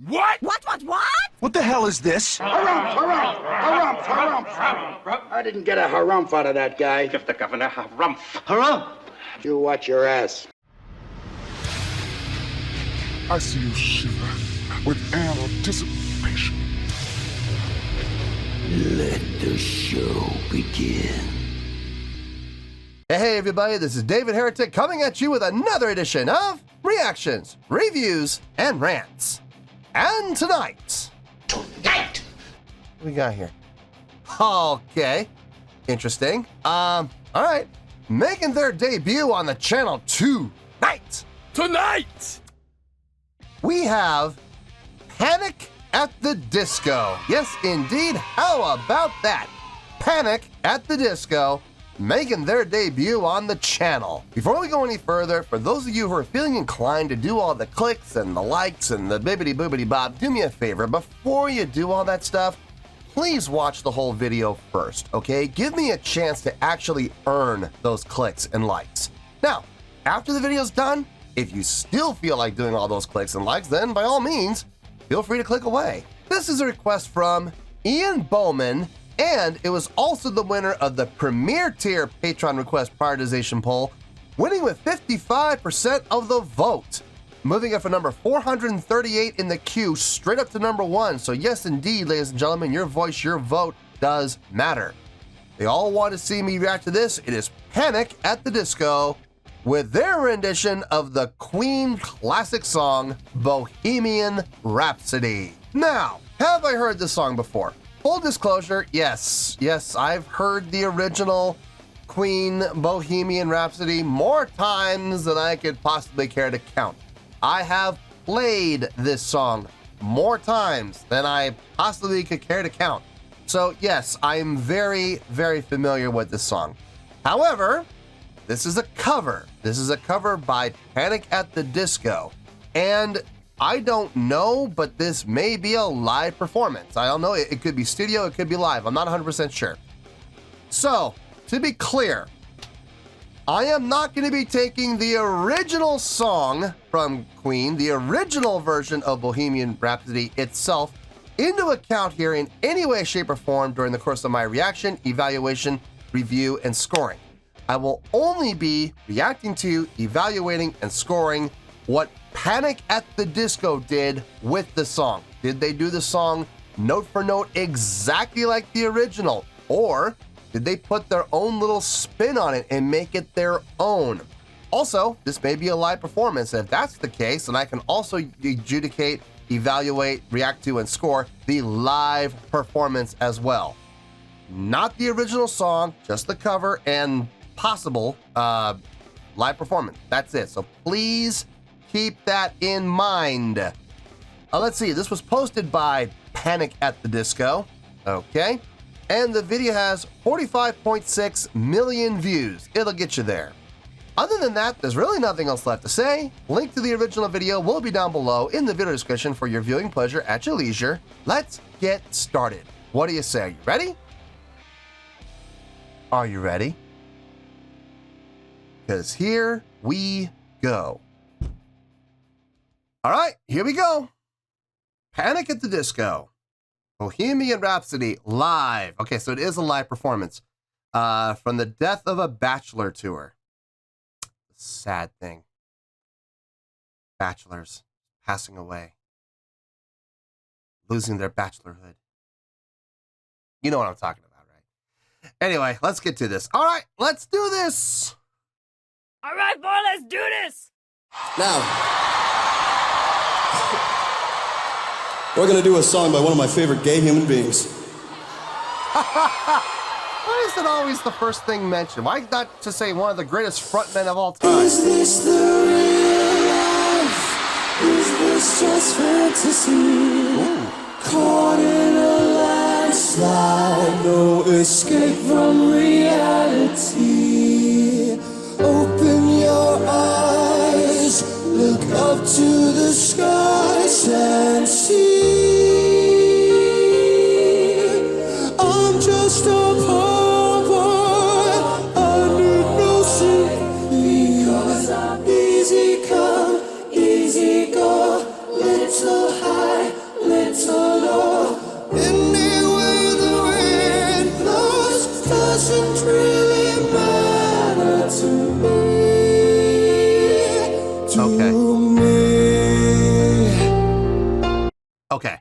What? What? What the hell is this? Harumph. I didn't get a harumph out of that guy. Give the governor harumph. Harumph! You watch your ass. I see you shiver with anticipation. Let the show begin. Hey everybody, this is David Heretic coming at you with another edition of Reactions, Reviews, and Rants. And tonight, what we got here? Okay, interesting. All right, making their debut on the channel tonight, we have Panic at the Disco. Yes, indeed. How about that? Panic at the Disco making their debut on the channel. Before we go any further, for those of you who are feeling inclined to do all the clicks and the likes and the bibbity boobity bob, do me a favor. Before you do all that stuff, please watch the whole video first, okay? Give me a chance to actually earn those clicks and likes. Now, after the video's done, if you still feel like doing all those clicks and likes, then by all means, feel free to click away. This is a request from Ian Bowman, and it was also the winner of the Premier Tier Patreon Request Prioritization Poll, winning with 55% of the vote, moving it from number 438 in the queue straight up to number 1. So yes, indeed, ladies and gentlemen, your voice, your vote does matter. They all want to see me react to this. It is Panic at the Disco with their rendition of the Queen classic song, Bohemian Rhapsody. Now, have I heard this song before? Full disclosure, yes, I've heard the original Queen Bohemian Rhapsody more times than I could possibly care to count. I have played this song more times than I possibly could care to count. So yes, I'm very, very familiar with this song. However, this is a cover. This is a cover by Panic at the Disco. And I don't know, but this may be a live performance. I don't know. It could be studio. It could be live. I'm not 100% sure. So, to be clear, I am not going to be taking the original song from Queen, the original version of Bohemian Rhapsody itself, into account here in any way, shape, or form during the course of my reaction, evaluation, review, and scoring. I will only be reacting to, evaluating, and scoring what Panic at the Disco did with the song. Did they do the song note for note exactly like the original? Or did they put their own little spin on it and make it their own? Also, this may be a live performance, and if that's the case, then I can also adjudicate, evaluate, react to, and score the live performance as well. Not the original song, just the cover and possible live performance. That's it. So please keep that in mind. Let's see, this was posted by Panic at the Disco, okay? And the video has 45.6 million views. It'll get you there. Other than that, there's really nothing else left to say. Link to the original video will be down below in the video description for your viewing pleasure at your leisure. Let's get started. What do you say? Are you ready? Are you ready? Because here we go. All right, here we go. Panic at the Disco. Bohemian Rhapsody live. Okay, so it is a live performance from the Death of a Bachelor tour. Sad thing. Bachelors passing away. Losing their bachelorhood. You know what I'm talking about, right? Anyway, let's get to this. All right, let's do this. All right, boy, let's do this. Now, we're going to do a song by one of my favorite gay human beings. Why is it always the first thing mentioned? Why not to say one of the greatest frontmen of all time? Is this the real life? Is this just fantasy? Ooh. Caught in a landslide, no escape from reality. Open your eyes, look up to the skies and see. I'm just a poor boy, I need no sympathy, because I'm easy come, easy go, little high. okay,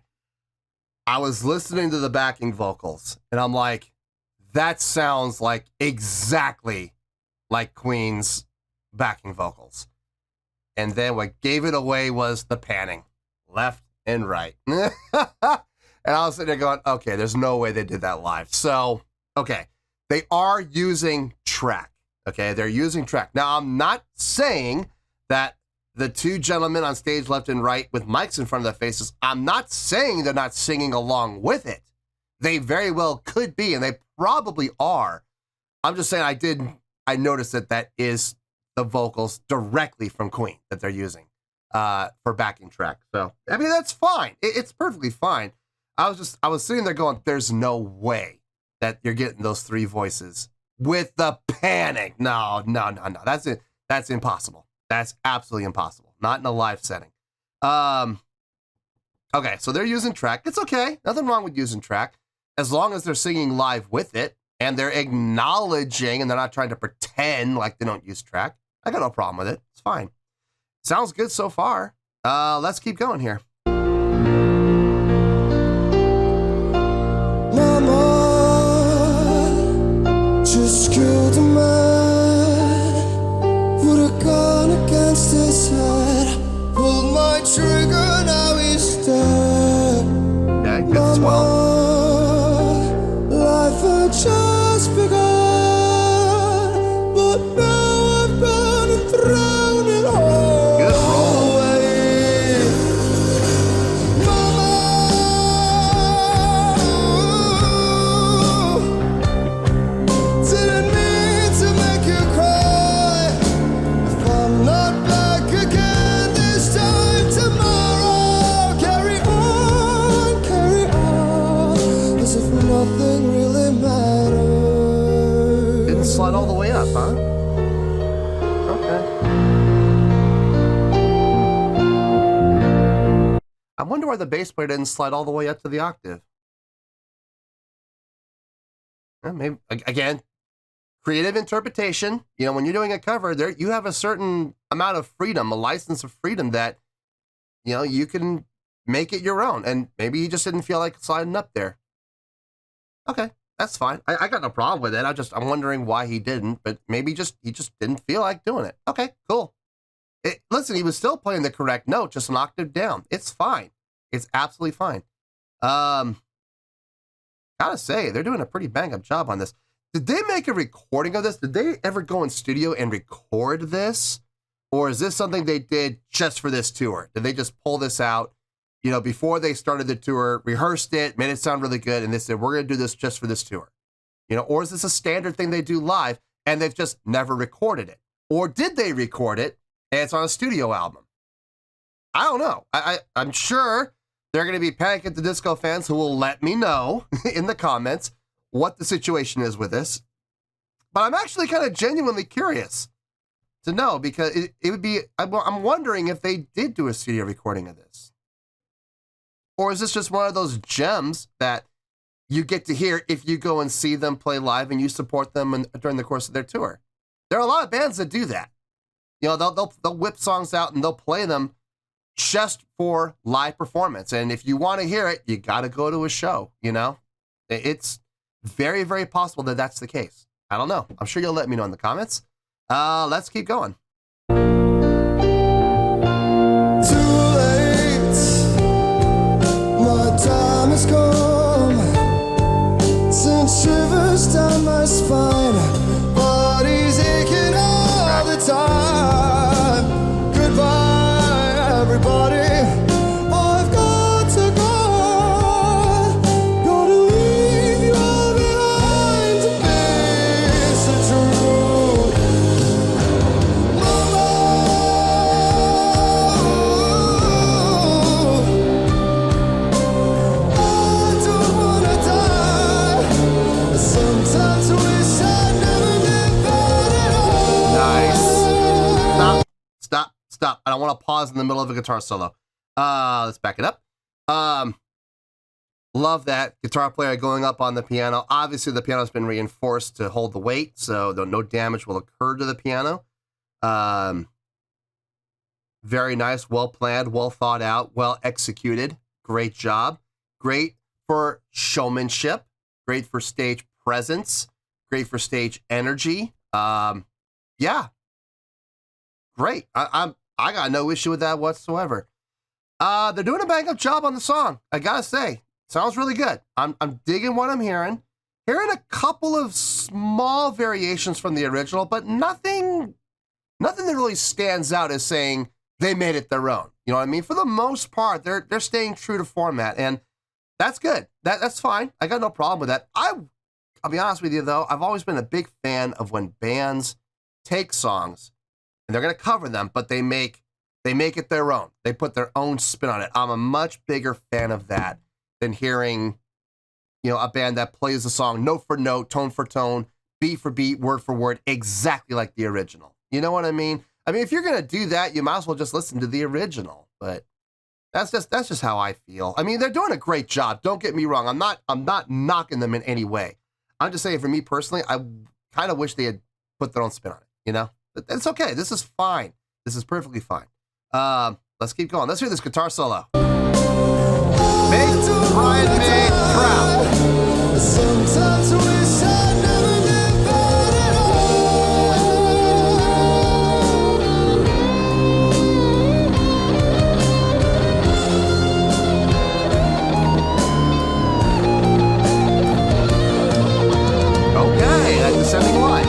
I was listening to the backing vocals, and I'm like, that sounds like exactly like Queen's backing vocals. And then what gave it away was the panning, left and right. And I was sitting there going, okay, there's no way they did that live. So, okay, they are using track. Okay, they're using track. Now, I'm not saying that the two gentlemen on stage left and right with mics in front of their faces, I'm not saying they're not singing along with it. They very well could be, and they probably are. I'm just saying I noticed that is the vocals directly from Queen that they're using for backing track. So, I mean, that's fine. It's perfectly fine. I was sitting there going, there's no way that you're getting those three voices with the panic. No. That's it. That's impossible. That's absolutely impossible. Not in a live setting. Okay, so they're using track. It's okay. Nothing wrong with using track as long as they're singing live with it and they're acknowledging and they're not trying to pretend like they don't use track. I got no problem with it. It's fine. Sounds good so far. Let's keep going here. Mama just killed a man, put a gun against his head, pulled my trigger, now he's dead. Okay, good as well. Life had just begun, but now I've gone and thrown it all Good roll. away. Mama, didn't mean to make you cry. If I'm not back again this time tomorrow, carry on, as if nothing really matters. Didn't slide all the way up, huh? Okay. I wonder why the bass player didn't slide all the way up to the octave. Maybe, again, creative interpretation. You know, when you're doing a cover, there you have a certain amount of freedom, a license of freedom that, you know, you can make it your own. And maybe he just didn't feel like sliding up there. Okay, that's fine. I got no problem with it. I'm wondering why he didn't, but maybe he just didn't feel like doing it. Okay, cool. Listen, he was still playing the correct note, just an octave down. It's fine. It's absolutely fine. Gotta say, they're doing a pretty bang-up job on this. Did they make a recording of this? Did they ever go in studio and record this? Or is this something they did just for this tour? Did they just pull this out, you know, before they started the tour, rehearsed it, made it sound really good, and they said, we're going to do this just for this tour? You know, or is this a standard thing they do live, and they've just never recorded it? Or did they record it, and it's on a studio album? I don't know. I'm sure there are going to be Panic at the Disco fans who will let me know in the comments what the situation is with this. But I'm actually kind of genuinely curious to know, because it would be, I'm wondering if they did do a studio recording of this. Or is this just one of those gems that you get to hear if you go and see them play live and you support them during the course of their tour? There are a lot of bands that do that. You know, they'll whip songs out and they'll play them just for live performance. And if you want to hear it, you got to go to a show, you know? It's very, very possible that that's the case. I don't know. I'm sure you'll let me know in the comments. Let's keep going. Too late, my time has come. Sent shivers down my spine, body's aching all the time. Goodbye, everybody. I've got to go. Gonna leave you all behind to face the truth. Mama, I don't wanna die. Sometimes I wish I'd never been bad at all. Nice. Stop. I don't want to pause in the middle of a guitar solo. Let's back it up. Love that guitar player going up on the piano. Obviously, the piano's been reinforced to hold the weight, so no damage will occur to the piano. Very nice, well planned, well thought out, well executed. Great job. Great for showmanship. Great for stage presence. Great for stage energy. Yeah. Great. I got no issue with that whatsoever. They're doing a bang up job on the song. I gotta say, sounds really good. I'm digging what I'm hearing. Hearing a couple of small variations from the original, but nothing that really stands out as saying they made it their own. You know what I mean? For the most part, they're staying true to format, and that's good. That's fine. I got no problem with that. I'll be honest with you though, I've always been a big fan of when bands take songs and they're gonna cover them, but they make it their own. They put their own spin on it. I'm a much bigger fan of that than hearing, a band that plays the song note for note, tone for tone, beat for beat, word for word, exactly like the original. You know what I mean? I mean, if you're gonna do that, you might as well just listen to the original. But that's just how I feel. I mean, they're doing a great job. Don't get me wrong. I'm not knocking them in any way. I'm just saying, for me personally, I kind of wish they had put their own spin on it. It's okay. This is fine. This is perfectly fine. Let's keep going. Let's hear this guitar solo. Make Brian May proud. Sometimes I wish I never lived at all. Okay, that descending line.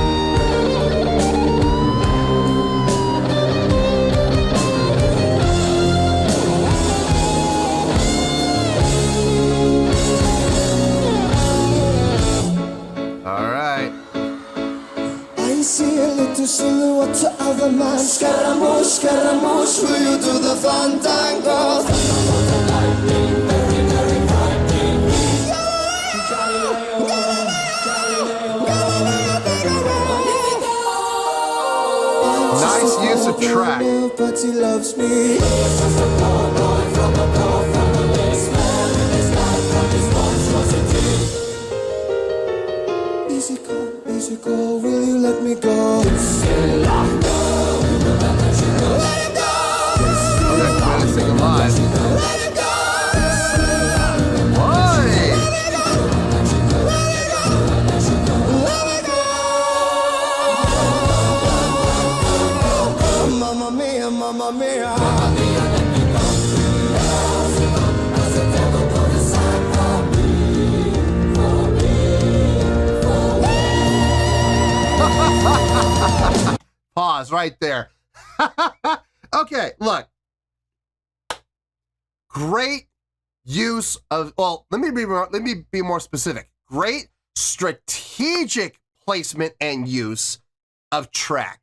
Silhouette of a man, Scaramouche, Scaramouche, will you do the fandango? Nice use of track. But he loves me. Easy go, will you let me go? Let go. Okay, let's sing live. Let go. Why? Mamma mia, mamma mia. Pause right there. Okay, look. Great use of, let me be more specific. Great strategic placement and use of track.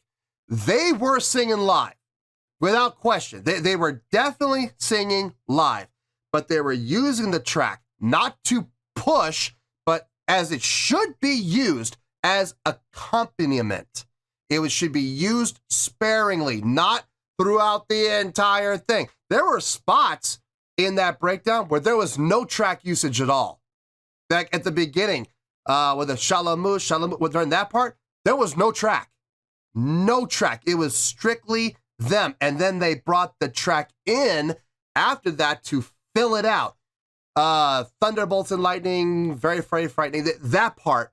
They were singing live, without question. They were definitely singing live, but they were using the track not to push, but as it should be used as accompaniment. It should be used sparingly, not throughout the entire thing. There were spots in that breakdown where there was no track usage at all. Like at the beginning, with the shalamouche, during that part, there was no track. No track. It was strictly them. And then they brought the track in after that to fill it out. Thunderbolts and lightning, very, very frightening. That part,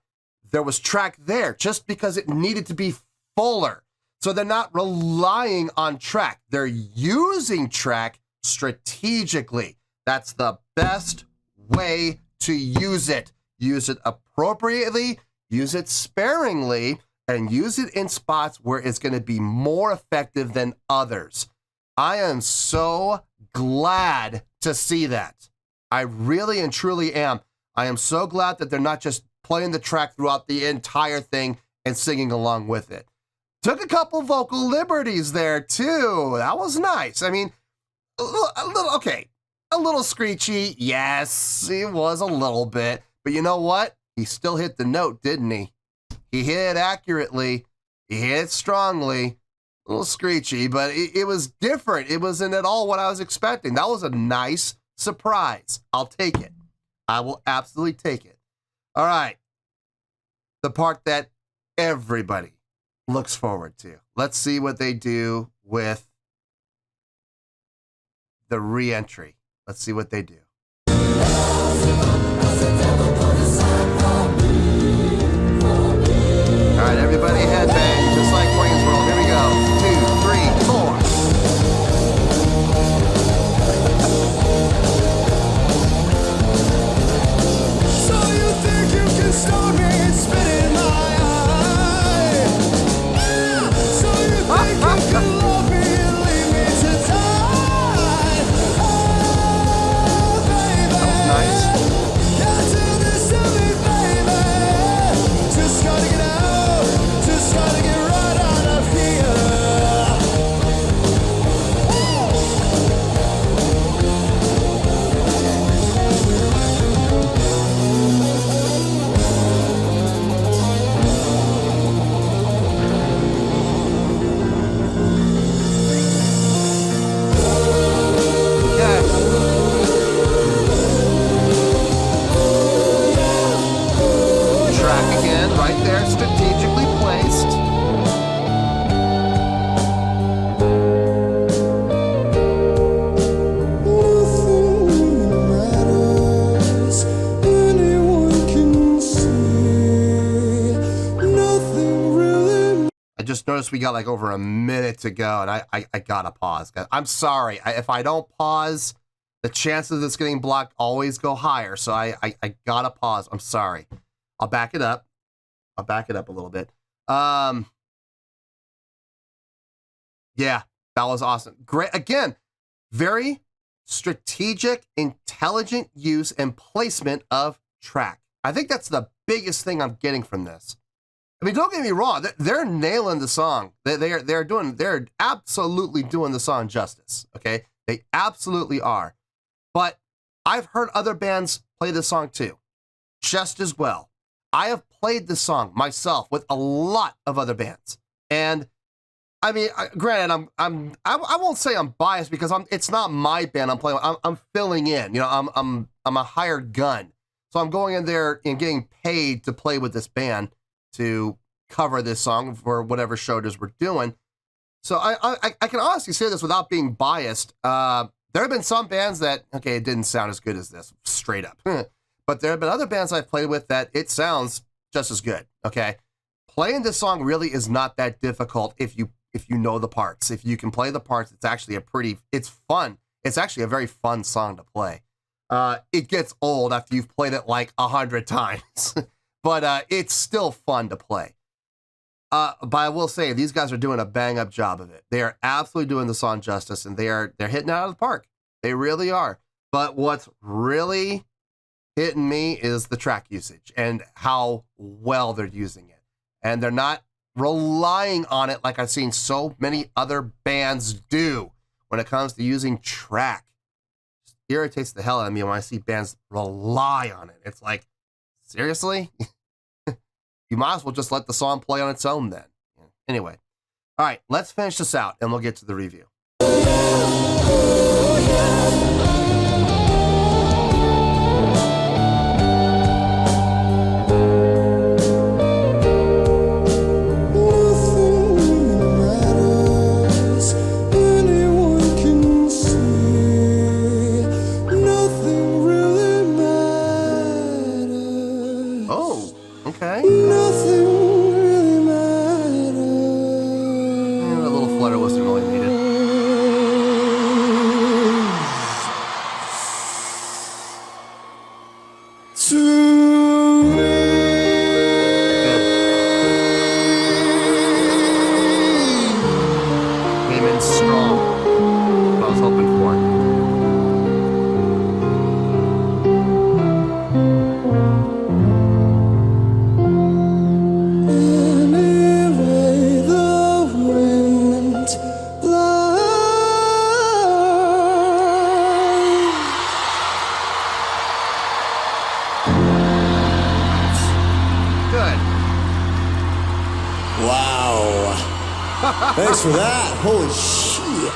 there was track there just because it needed to be fuller. So they're not relying on track. They're using track strategically. That's the best way to use it. Use it appropriately, use it sparingly, and use it in spots where it's going to be more effective than others. I am so glad to see that. I really and truly am. I am so glad that they're not just playing the track throughout the entire thing and singing along with it. Took a couple vocal liberties there too. That was nice. I mean, a little screechy. Yes, it was a little bit. But you know what? He still hit the note, didn't he? He hit it accurately. He hit it strongly. A little screechy, but it was different. It wasn't at all what I was expecting. That was a nice surprise. I'll take it. I will absolutely take it. All right. The part that everybody looks forward to. Let's see what they do with the re-entry. Let's see what they do. All right, everybody headbang, just like Waynesville. Here we go. 2, 3, 4. So you think you can stone me and spit in my eye? So you think you can love me and leave me to die? Oh, baby. That was nice. Can't do this to me, baby. Just gotta get out. Just gotta get right out of here. Okay. Track again, right there, strategically placed. Nothing matters. Anyone can see. Nothing really. I just noticed we got like over a minute to go, and I gotta pause. I'm sorry. If I don't pause, the chances of this getting blocked always go higher. So I gotta pause. I'm sorry. I'll back it up. I'll back it up a little bit. Yeah, that was awesome. Great. Again, very strategic, intelligent use and placement of track. I think that's the biggest thing I'm getting from this. I mean, don't get me wrong. They're nailing the song. They're absolutely doing the song justice. Okay, they absolutely are. But I've heard other bands play this song too, just as well. I have played this song myself with a lot of other bands, and I mean, granted, I won't say I'm biased because it's not my band I'm playing with. I'm filling in. You know, I'm a hired gun, so I'm going in there and getting paid to play with this band to cover this song for whatever show it is we're doing. So I can honestly say this without being biased. There have been some bands that, okay, it didn't sound as good as this, straight up. But there have been other bands I've played with that it sounds just as good, okay? Playing this song really is not that difficult if you know the parts. If you can play the parts, it's actually it's fun. It's actually a very fun song to play. It gets old after you've played it like 100 times, but it's still fun to play. But I will say, these guys are doing a bang-up job of it. They are absolutely doing the song justice, and they're hitting it out of the park. They really are. But what's really hitting me is the track usage and how well they're using it. And they're not relying on it like I've seen so many other bands do when it comes to using track. It irritates the hell out of me when I see bands rely on it. It's like, seriously? You might as well just let the song play on its own then. Anyway, all right, let's finish this out and we'll get to the review. Oh, okay. Nothing really matters. A little flutter wasn't really needed. To me. Came in strong. What I was hoping for. Anyway, the wind Good. Wow. Thanks for that. Holy shit.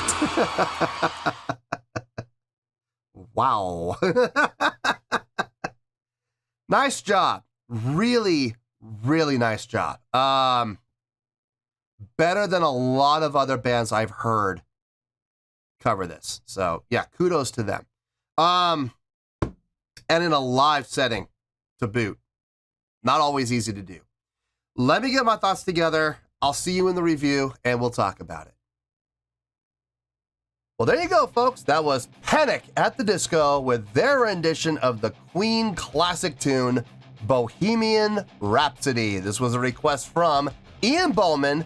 Wow. Nice job. Really, really nice job. Better than a lot of other bands I've heard cover this. So yeah, kudos to them. and in a live setting to boot. Not always easy to do. Let me get my thoughts together. I'll see you in the review, and we'll talk about it. Well, there you go, folks. That was Panic at the Disco with their rendition of the Queen classic tune, Bohemian Rhapsody. This was a request from Ian Bowman,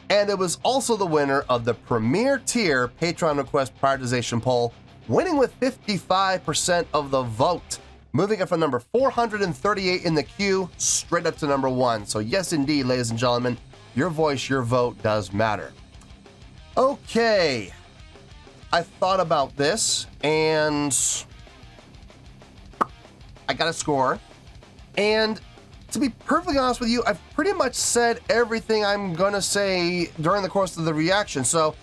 and it was also the winner of the Premier Tier Patreon Request Prioritization Poll, winning with 55% of the vote, moving it from number 438 in the queue straight up to number 1. So yes, indeed, ladies and gentlemen, your voice, your vote does matter. Okay. I thought about this, and I got a score. And to be perfectly honest with you, I've pretty much said everything I'm going to say during the course of the reaction. So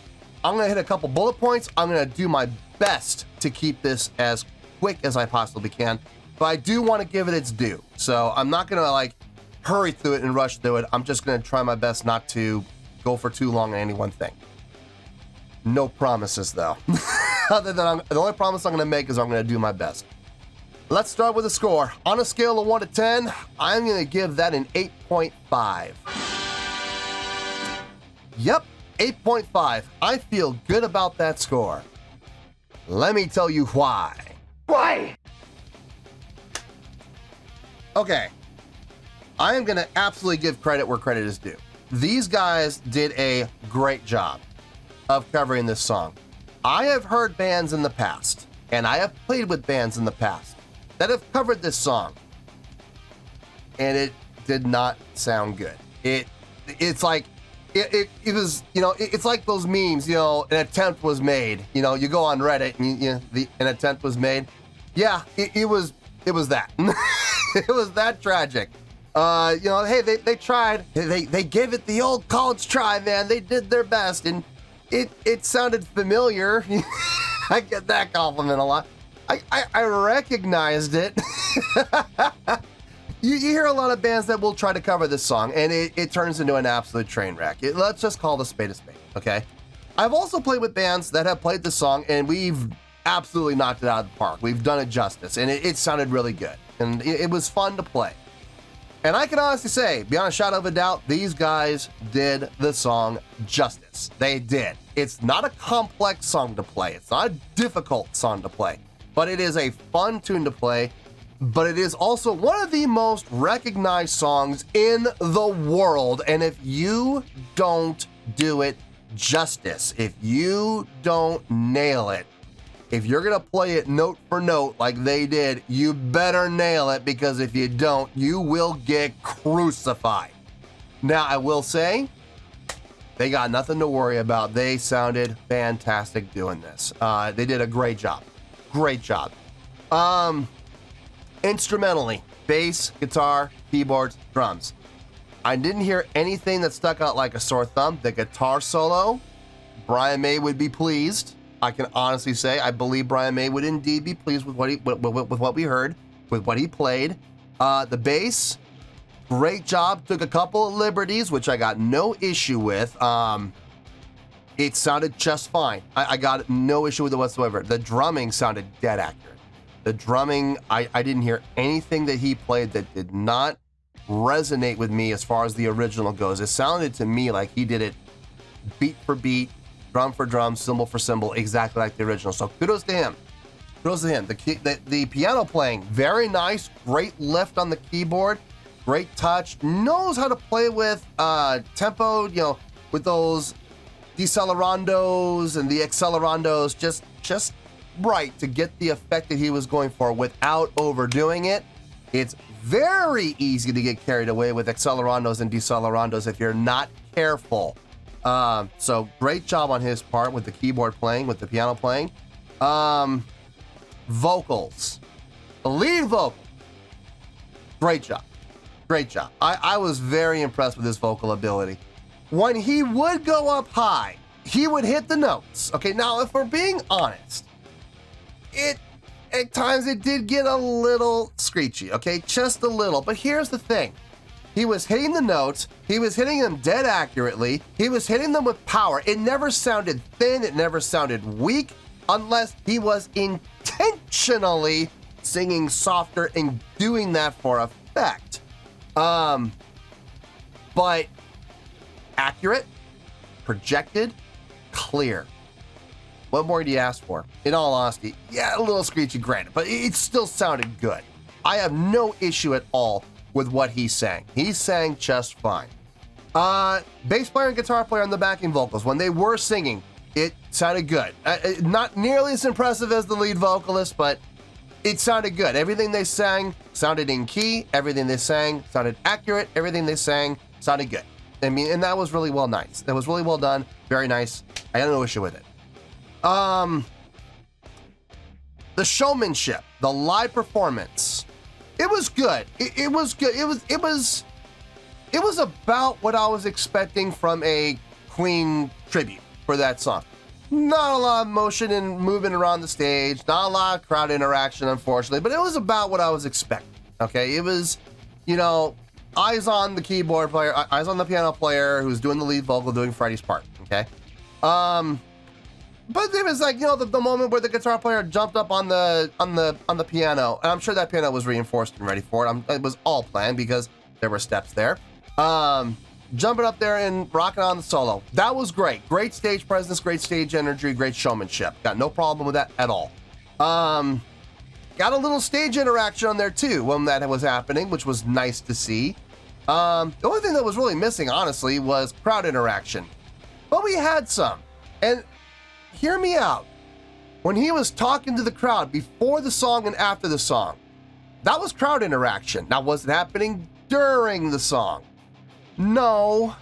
I'm going to hit a couple bullet points. I'm going to do my best to keep this as quick as I possibly can. But I do want to give it its due. So I'm not going to hurry through it and rush through it. I'm just going to try my best not to go for too long on any one thing. No promises, though. Other than the only promise I'm going to make is I'm going to do my best. Let's start with a score. On a scale of 1 to 10, I'm going to give that an 8.5. Yep, 8.5. I feel good about that score. Let me tell you why. Why? Okay. I am going to absolutely give credit where credit is due. These guys did a great job of covering this song. I have heard bands in the past, and I have played with bands in the past that have covered this song, and it did not sound good. It's like it was, it's like those memes, an attempt was made. You go on Reddit and an attempt was made. Yeah, it was that. It was that tragic. Hey, they tried. They gave it the old college try, man. They did their best, and it sounded familiar. I get that compliment a lot. I recognized it. You hear a lot of bands that will try to cover this song, and it turns into an absolute train wreck. Let's just call the spade, okay? I've also played with bands that have played this song, and we've absolutely knocked it out of the park. We've done it justice, and it sounded really good, and it was fun to play. And I can honestly say, beyond a shadow of a doubt, these guys did the song justice. They did. It's not a complex song to play. It's not a difficult song to play, but it is a fun tune to play. But it is also one of the most recognized songs in the world. And if you don't do it justice, if you don't nail it, if you're going to play it note for note like they did, you better nail it, because if you don't, you will get crucified. Now, I will say, they got nothing to worry about. They sounded fantastic doing this. They did a great job. Great job. Instrumentally, bass, guitar, keyboards, drums. I didn't hear anything that stuck out like a sore thumb. The guitar solo, Brian May would be pleased. I can honestly say I believe Brian May would indeed be pleased with what we heard, with what he played. The bass, great job. Took a couple of liberties, which I got no issue with. It sounded just fine. I got no issue with it whatsoever. The drumming sounded dead accurate. The drumming, I didn't hear anything that he played that did not resonate with me as far as the original goes. It sounded to me like he did it beat for beat, drum for drum, cymbal for cymbal, exactly like the original. So kudos to him. Kudos to him. The piano playing, very nice. Great lift on the keyboard. Great touch. Knows how to play with tempo, with those decelerandos and the accelerandos, just right to get the effect that he was going for without overdoing it. It's very easy to get carried away with accelerandos and decelerandos if you're not careful. So great job on his part with the keyboard playing, with the piano playing. Vocals. The lead vocal. Great job. Great job. I was very impressed with his vocal ability. When he would go up high, he would hit the notes. Okay, now if we're being honest, at times it did get a little screechy, okay? Just a little. But here's the thing. He was hitting the notes. He was hitting them dead accurately. He was hitting them with power. It never sounded thin. It never sounded weak unless he was intentionally singing softer and doing that for effect. But accurate, projected, clear. What more do you ask for? In all honesty, yeah, a little screechy, granted, but it still sounded good. I have no issue at all with what he sang. He sang just fine. Bass player and guitar player on the backing vocals, when they were singing, it sounded good. Not nearly as impressive as the lead vocalist, but it sounded good. Everything they sang sounded in key. Everything they sang sounded accurate. Everything they sang sounded good. I mean, and that was really nice. That was really well done. Very nice. I got no issue with it. The showmanship, the live performance, it was good. It was good. It was about what I was expecting from a Queen tribute for that song. Not a lot of motion and movement around the stage, not a lot of crowd interaction, unfortunately, but it was about what I was expecting. Okay, it was, eyes on the keyboard player, eyes on the piano player who's doing the lead vocal, doing Freddie's part. Okay, but it was like, the moment where the guitar player jumped up on the piano, and I'm sure that piano was reinforced and ready for it. It was all planned because there were steps there. Jumping up there and rocking on the solo. That was great. Great stage presence, great stage energy, great showmanship. Got no problem with that at all. Got a little stage interaction on there too when that was happening, which was nice to see. The only thing that was really missing, honestly, was crowd interaction. But we had some. And hear me out. When he was talking to the crowd before the song and after the song, that was crowd interaction. Now, was it happening during the song? No,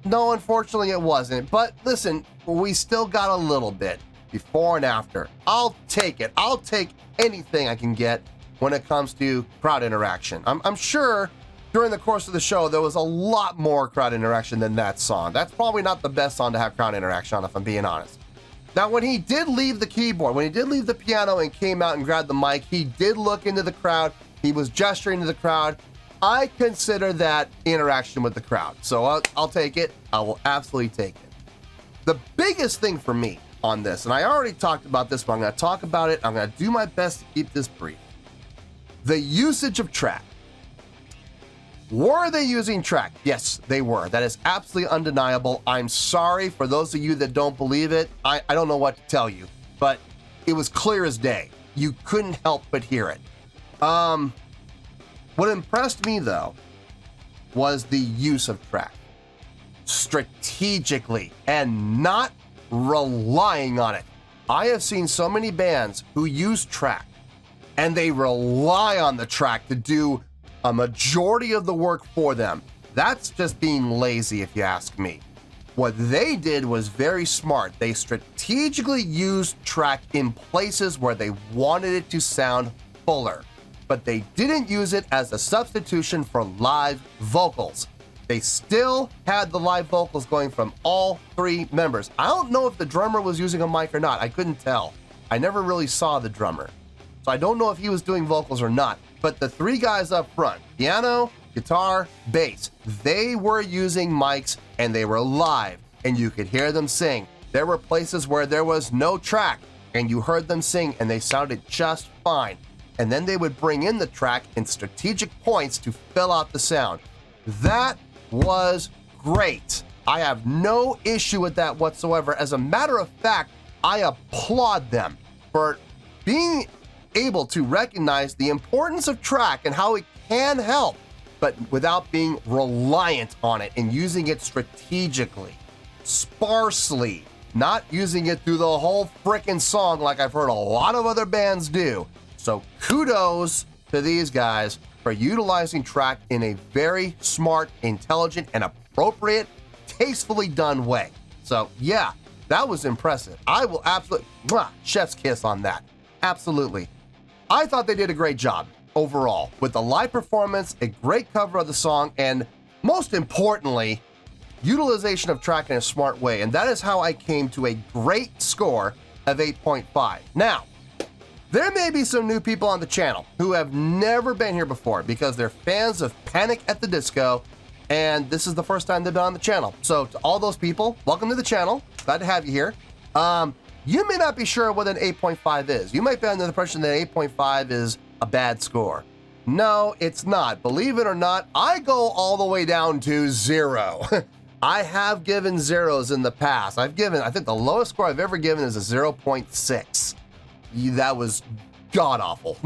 unfortunately it wasn't. But listen, we still got a little bit before and after. I'll take it. I'll take anything I can get when it comes to crowd interaction. I'm sure during the course of the show, there was a lot more crowd interaction than that song. That's probably not the best song to have crowd interaction on, if I'm being honest. Now, when he did leave the keyboard, when he did leave the piano and came out and grabbed the mic, he did look into the crowd. He was gesturing to the crowd. I consider that interaction with the crowd. So I'll take it. I will absolutely take it. The biggest thing for me on this, and I already talked about this, but I'm going to talk about it. I'm going to do my best to keep this brief. The usage of track. Were they using track? Yes, they were. That is absolutely undeniable. I'm sorry for those of you that don't believe it. I don't know what to tell you, but it was clear as day. You couldn't help but hear it. What impressed me, though, was the use of track. Strategically and not relying on it. I have seen so many bands who use track and they rely on the track to do a majority of the work for them. That's just being lazy, if you ask me. What they did was very smart. They strategically used track in places where they wanted it to sound fuller, but they didn't use it as a substitution for live vocals. They still had the live vocals going from all three members. I don't know if the drummer was using a mic or not. I couldn't tell. I never really saw the drummer, so I don't know if he was doing vocals or not. But the three guys up front, piano, guitar, bass, they were using mics and they were live and you could hear them sing. There were places where there was no track and you heard them sing and they sounded just fine. And then they would bring in the track in strategic points to fill out the sound. That was great. I have no issue with that whatsoever. As a matter of fact, I applaud them for being able to recognize the importance of track and how it can help, but without being reliant on it and using it strategically, sparsely, not using it through the whole frickin' song like I've heard a lot of other bands do. So kudos to these guys for utilizing track in a very smart, intelligent, and appropriate, tastefully done way. So yeah, that was impressive. I will absolutely, chef's kiss on that. Absolutely. I thought they did a great job overall with the live performance, a great cover of the song, and most importantly, utilization of track in a smart way. And that is how I came to a great score of 8.5. Now, there may be some new people on the channel who have never been here before because they're fans of Panic at the Disco, and this is the first time they've been on the channel. So to all those people, welcome to the channel. Glad to have you here. You may not be sure what an 8.5 is. You might be under the impression that 8.5 is a bad score. No, it's not. Believe it or not, I go all the way down to 0. I have given zeros in the past. I think the lowest score I've ever given is a 0.6. That was god-awful.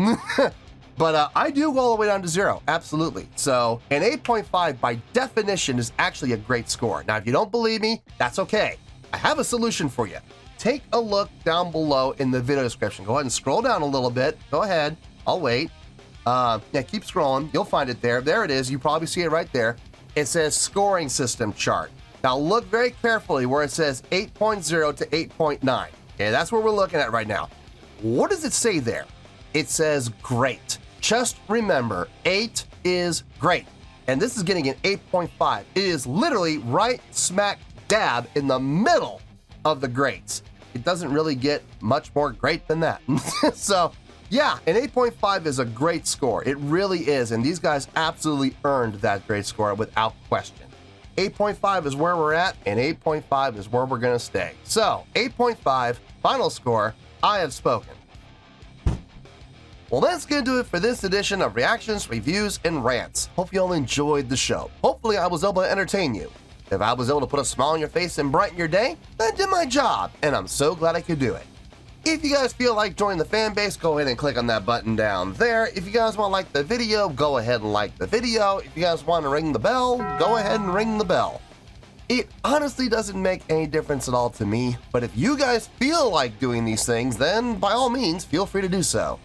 But I do go all the way down to 0, absolutely. So an 8.5 by definition is actually a great score. Now, if you don't believe me, that's okay. I have a solution for you. Take a look down below in the video description. Go ahead and scroll down a little bit. Go ahead. I'll wait. Yeah, keep scrolling. You'll find it there. There it is. You probably see it right there. It says scoring system chart. Now look very carefully where it says 8.0 to 8.9. Okay, that's what we're looking at right now. What does it say there? It says great. Just remember, 8 is great. And this is getting an 8.5. It is literally right smack dab in the middle of the greats. It doesn't really get much more great than that. So yeah, an 8.5 is a great score. It really is. And these guys absolutely earned that great score without question. 8.5 is where we're at, and 8.5 is where we're going to stay. So 8.5, final score, I have spoken. Well, that's going to do it for this edition of Reactions, Reviews, and Rants. Hope you all enjoyed the show. Hopefully, I was able to entertain you. If I was able to put a smile on your face and brighten your day, I did my job, and I'm so glad I could do it. If you guys feel like joining the fan base, go ahead and click on that button down there. If you guys want to like the video, go ahead and like the video. If you guys want to ring the bell, go ahead and ring the bell. It honestly doesn't make any difference at all to me, but if you guys feel like doing these things, then by all means, feel free to do so.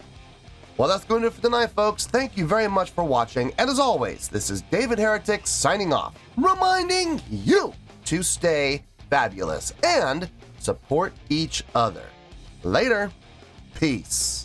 Well, that's going to do it for tonight, folks. Thank you very much for watching, and as always, this is David Heretic signing off, reminding you to stay fabulous and support each other. Later. Peace.